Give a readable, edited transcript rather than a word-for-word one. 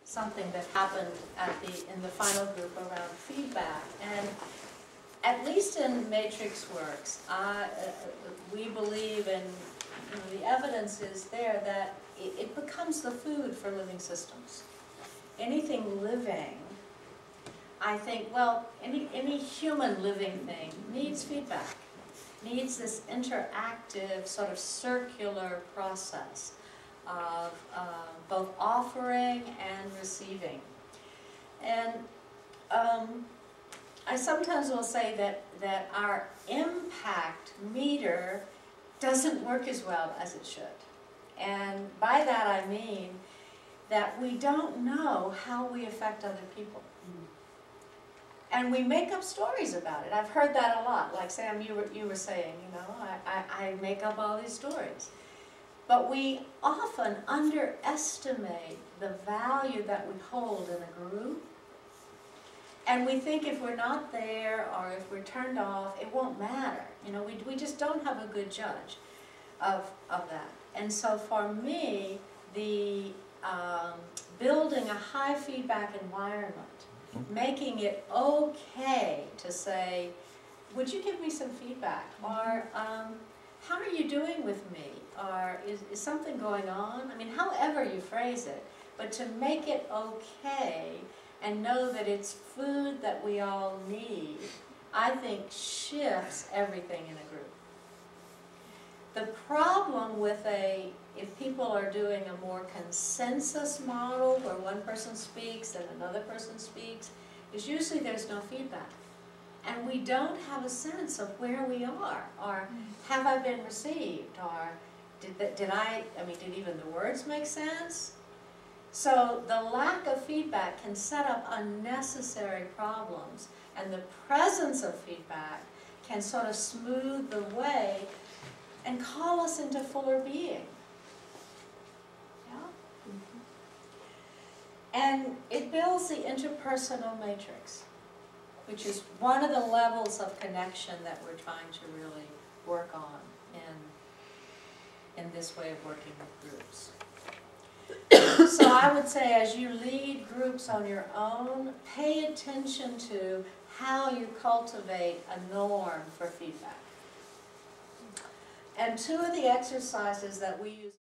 something that happened in the final group around feedback. And at least in MatrixWorks, we believe in, the evidence is there that it becomes the food for living systems. Anything living, I think, well, any human living thing needs feedback, needs this interactive sort of circular process of both offering and receiving. And I sometimes will say that our impact meter doesn't work as well as it should. And by that I mean that we don't know how we affect other people. And we make up stories about it. I've heard that a lot. Like Sam, you were saying, I make up all these stories. But we often underestimate the value that we hold in a group. And we think if we're not there or if we're turned off, it won't matter. We just don't have a good judge of that. And so for me, the building a high feedback environment, making it okay to say, would you give me some feedback? Or how are you doing with me? Or is something going on? I mean, however you phrase it, but to make it okay and know that it's food that we all need, I think shifts everything in a group. The problem with if people are doing a more consensus model where one person speaks and another person speaks, is usually there's no feedback. And we don't have a sense of where we are, or have I been received, or did even the words make sense? So the lack of feedback can set up unnecessary problems, and the presence of feedback can sort of smooth the way and call us into fuller being. Yeah? And it builds the interpersonal matrix, which is one of the levels of connection that we're trying to really work on in this way of working with groups. So I would say as you lead groups on your own, pay attention to how you cultivate a norm for feedback. And two of the exercises that we use